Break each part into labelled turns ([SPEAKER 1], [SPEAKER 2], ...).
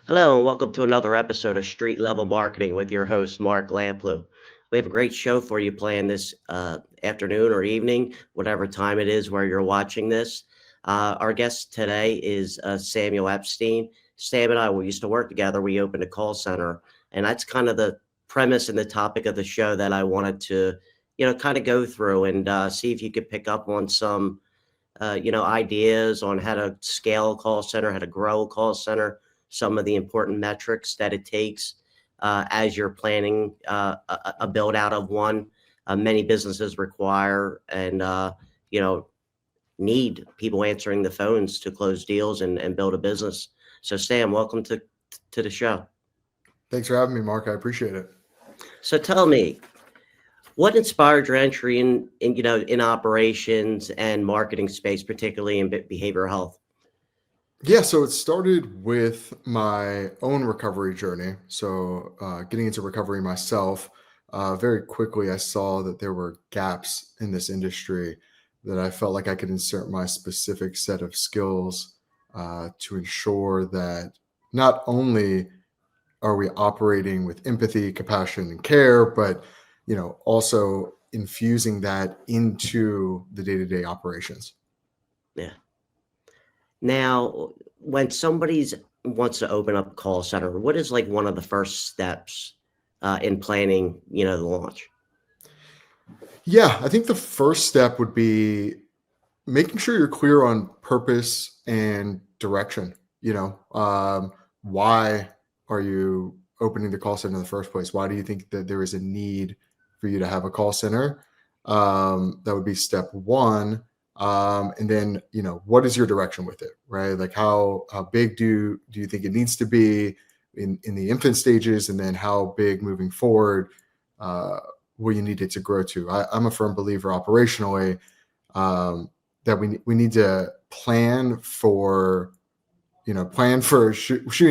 [SPEAKER 1] Hello, and welcome to another episode of Street Level Marketing with your host, Mark Lamplugh. We have a great show for you planned this afternoon or evening, whatever time it is where you're watching this. Our guest today is Samuel Epstein. Sam and I, we used to work together. We opened a call center, and that's kind of the premise and the topic of the show that I wanted to, kind of go through and see if you could pick up on some ideas on how to scale a call center, how to grow a call center, some of the important metrics that it takes as you're planning a build out of one. Many businesses require and need people answering the phones to close deals and build a business. So, Sam, welcome to the show.
[SPEAKER 2] Thanks for having me, Mark. I appreciate it.
[SPEAKER 1] So, tell me, what inspired your entry in operations and marketing space, particularly in behavioral health?
[SPEAKER 2] Yeah, so it started with my own recovery journey. So, getting into recovery myself, very quickly I saw that there were gaps in this industry that I felt like I could insert my specific set of skills to ensure that not only are we operating with empathy, compassion, and care, but also infusing that into the day-to-day operations.
[SPEAKER 1] Yeah. Now, when somebody's wants to open up a call center, what is like one of the first steps in planning, the launch?
[SPEAKER 2] Yeah, I think the first step would be making sure you're clear on purpose and direction. Why are you opening the call center in the first place? Why do you think that there is a need for you to have a call center? That would be step one. And then, what is your direction with it, right? Like how big do you think it needs to be in the infant stages, and then how big moving forward uh, will you need it to grow to? I'm a firm believer operationally that we need to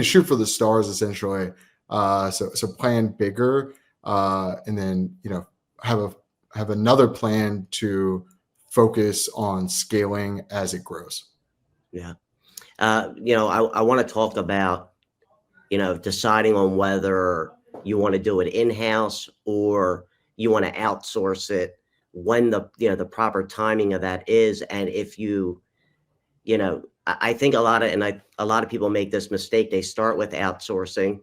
[SPEAKER 2] shoot for the stars essentially. So plan bigger, and then have a have another plan to focus on scaling as it grows.
[SPEAKER 1] Yeah. I want to talk about, deciding on whether you want to do it in-house or you want to outsource it, when the proper timing of that is. And if I think a lot of people make this mistake. They start with outsourcing,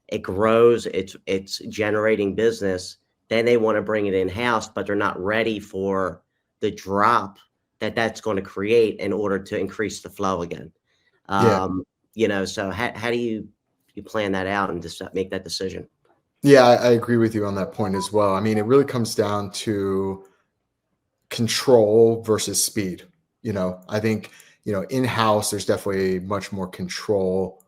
[SPEAKER 1] it grows, it's generating business, then they want to bring it in-house, but they're not ready for the drop that's going to create in order to increase the flow again.
[SPEAKER 2] Yeah,
[SPEAKER 1] So how do you plan that out and just make that decision?
[SPEAKER 2] yeah, I agree with you on that point as well. I mean, it really comes down to control versus speed. I think in-house there's definitely much more control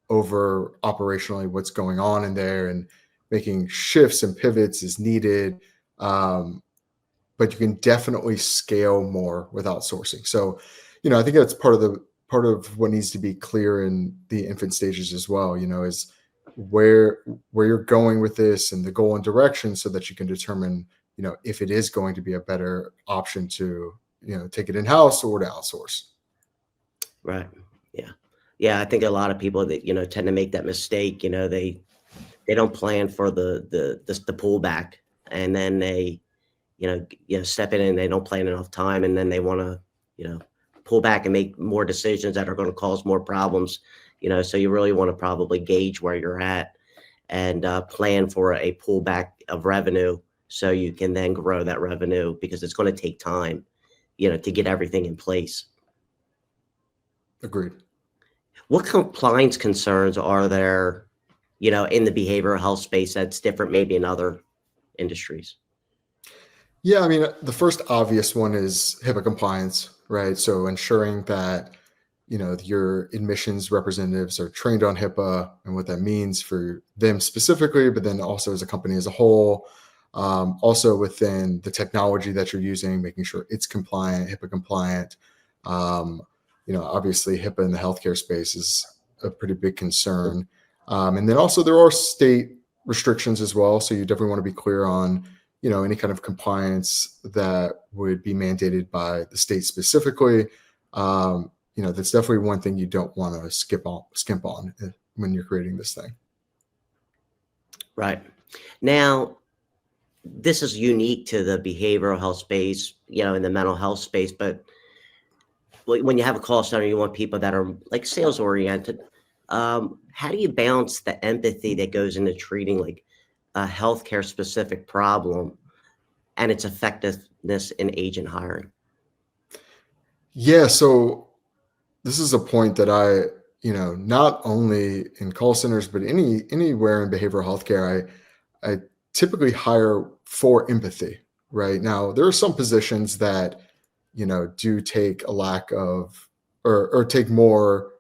[SPEAKER 2] over operationally what's going on in there, and making shifts and pivots is needed. Um, but you can definitely scale more with outsourcing. So, I think that's part of what needs to be clear in the infant stages as well. Is where you're going with this and the goal and direction, so that you can determine if it is going to be a better option to take it in house or to outsource.
[SPEAKER 1] Right. Yeah. Yeah. I think a lot of people that, tend to make that mistake, they don't plan for the pullback, and then they, step in and they don't plan enough time, and then they want to, pull back and make more decisions that are going to cause more problems. So you really want to probably gauge where you're at and plan for a pullback of revenue, so you can then grow that revenue, because it's going to take time, to get everything in place.
[SPEAKER 2] Agreed.
[SPEAKER 1] What compliance concerns are there, in the behavioral health space that's different maybe in other industries?
[SPEAKER 2] Yeah, I mean, the first obvious one is HIPAA compliance, right? So ensuring that your admissions representatives are trained on HIPAA and what that means for them specifically, but then also as a company as a whole. Also within the technology that you're using, making sure it's compliant, HIPAA compliant. Um, Obviously HIPAA in the healthcare space is a pretty big concern. And then also there are state restrictions as well. So you definitely want to be clear on, any kind of compliance that would be mandated by the state specifically. That's definitely one thing you don't want to skimp on when you're creating this thing.
[SPEAKER 1] Right. Now, this is unique to the behavioral health space, in the mental health space, but when you have a call center, you want people that are like sales oriented. How do you balance the empathy that goes into treating like a healthcare specific problem and its effectiveness in agent hiring?
[SPEAKER 2] Yeah, so this is a point that not only in call centers, but anywhere in behavioral healthcare, I typically hire for empathy. Right now, there are some positions that do take a lack of or take more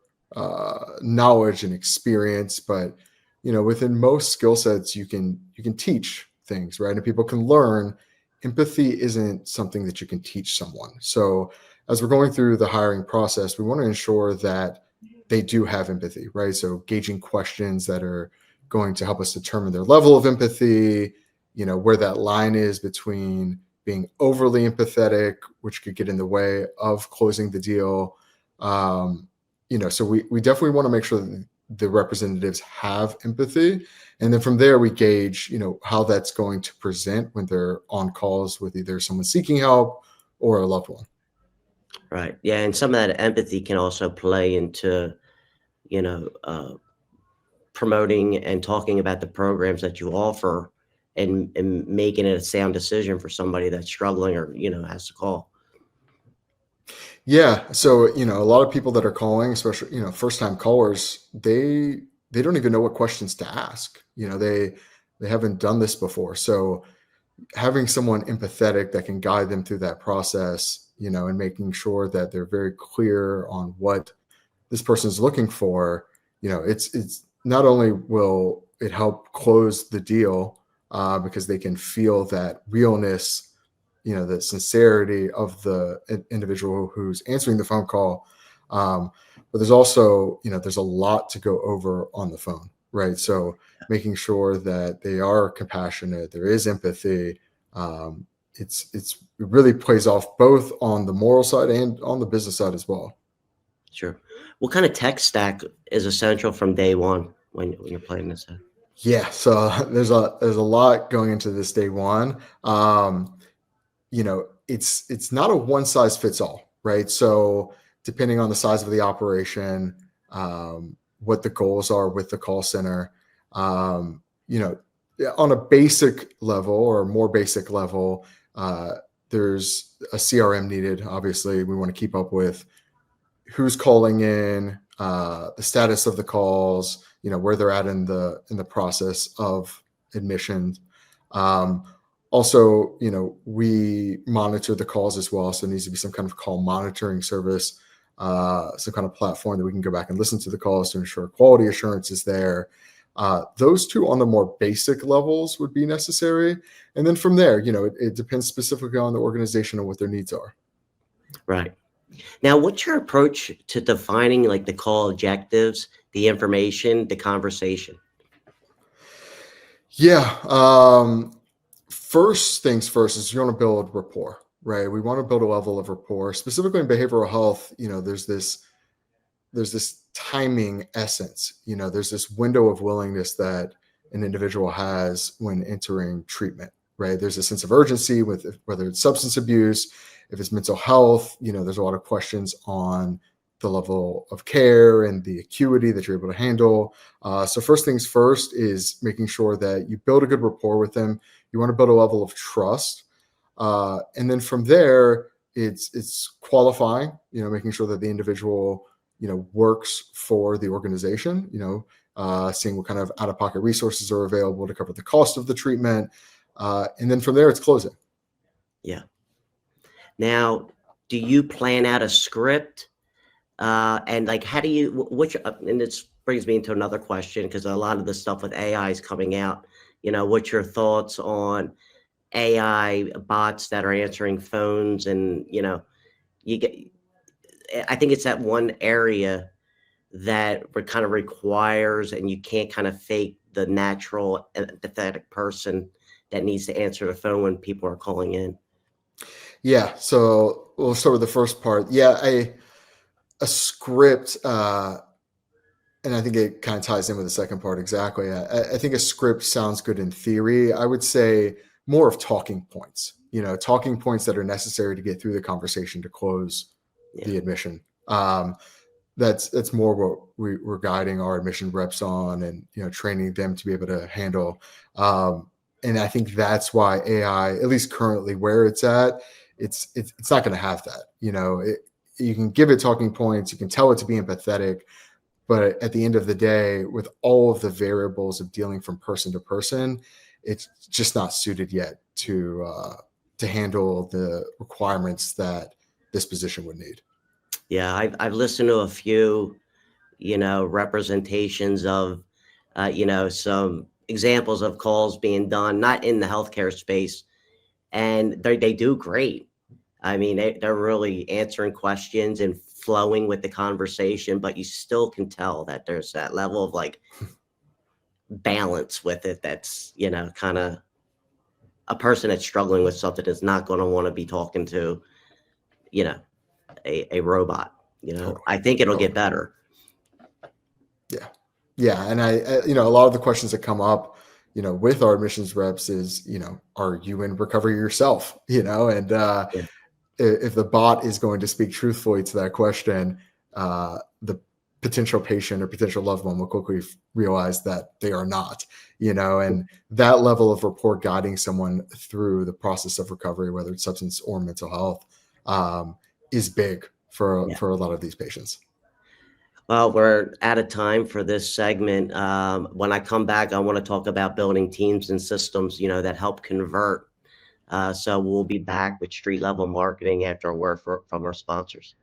[SPEAKER 2] knowledge and experience, but within most skill sets, you can teach things, right? And people can learn. Empathy isn't something that you can teach someone. So as we're going through the hiring process, we want to ensure that they do have empathy, right? So gauging questions that are going to help us determine their level of empathy, where that line is between being overly empathetic, which could get in the way of closing the deal. So we definitely want to make sure that the representatives have empathy. And then from there, we gauge, how that's going to present when they're on calls with either someone seeking help or a loved one.
[SPEAKER 1] Right. Yeah. And some of that empathy can also play into, you know, uh, promoting and talking about the programs that you offer and making it a sound decision for somebody that's struggling or, has to call.
[SPEAKER 2] Yeah. So, a lot of people that are calling, especially, first time callers, they don't even know what questions to ask. They haven't done this before. So having someone empathetic that can guide them through that process, and making sure that they're very clear on what this person is looking for, it's not only will it help close the deal because they can feel that realness, the sincerity of the individual who's answering the phone call. But there's also, there's a lot to go over on the phone, right? So making sure that they are compassionate, there is empathy. It really plays off both on the moral side and on the business side as well.
[SPEAKER 1] Sure. What kind of tech stack is essential from day one when you're playing this out?
[SPEAKER 2] Yeah, so there's a lot going into this day one. It's not a one size fits all, right? So depending on the size of the operation, what the goals are with the call center, um, you know, on a basic level or more basic level, there's a CRM needed. Obviously, we want to keep up with who's calling in, the status of the calls, where they're at in the process of admission. Um, Also, we monitor the calls as well. So it needs to be some kind of call monitoring service, some kind of platform that we can go back and listen to the calls to ensure quality assurance is there. Those two on the more basic levels would be necessary. And then from there, it depends specifically on the organization and what their needs are.
[SPEAKER 1] Right. Now, what's your approach to defining like the call objectives, the information, the conversation?
[SPEAKER 2] Yeah. First things first is you want to build rapport, right? We want to build a level of rapport. Specifically in behavioral health, there's this timing essence. There's this window of willingness that an individual has when entering treatment, right? There's a sense of urgency with whether it's substance abuse, if it's mental health. There's a lot of questions on the level of care and the acuity that you're able to handle. So first things first is making sure that you build a good rapport with them. You want to build a level of trust, and then from there, it's qualifying. Making sure that the individual works for the organization. Seeing what kind of out-of-pocket resources are available to cover the cost of the treatment, and then from there, it's closing.
[SPEAKER 1] Yeah. Now, do you plan out a script? And like, how do you, and this brings me into another question because a lot of the stuff with AI is coming out. What's your thoughts on AI bots that are answering phones and, you get, I think it's that one area that kind of requires, and you can't kind of fake the natural empathetic person that needs to answer the phone when people are calling in.
[SPEAKER 2] Yeah. So we'll start with the first part. Yeah, a script. And I think it kind of ties in with the second part exactly. I think a script sounds good in theory. I would say more of talking points, talking points that are necessary to get through the conversation to close
[SPEAKER 1] Yeah.
[SPEAKER 2] the admission. That's more what we're guiding our admission reps on, and training them to be able to handle. And I think that's why AI, at least currently where it's at, it's not going to have that. You can give it talking points, you can tell it to be empathetic, but at the end of the day, with all of the variables of dealing from person to person, it's just not suited yet to handle the requirements that this position would need.
[SPEAKER 1] Yeah, I've listened to a few, representations of, some examples of calls being done, not in the healthcare space, and they do great. I mean, they're really answering questions and flowing with the conversation, but you still can tell that there's that level of like balance with it. That's, kind of a person that's struggling with something is not going to want to be talking to, you know, a robot.
[SPEAKER 2] Totally.
[SPEAKER 1] I think it'll get
[SPEAKER 2] Totally.
[SPEAKER 1] better.
[SPEAKER 2] Yeah. Yeah. And a lot of the questions that come up, with our admissions reps is, are you in recovery yourself? And
[SPEAKER 1] Yeah.
[SPEAKER 2] if the bot is going to speak truthfully to that question, the potential patient or potential loved one will quickly realize that they are not, and that level of rapport guiding someone through the process of recovery, whether it's substance or mental health, is big for
[SPEAKER 1] Yeah.
[SPEAKER 2] a lot of these patients.
[SPEAKER 1] Well, we're out of time for this segment. When I come back, I want to talk about building teams and systems, that help convert. So we'll be back with street level marketing after a word from our sponsors.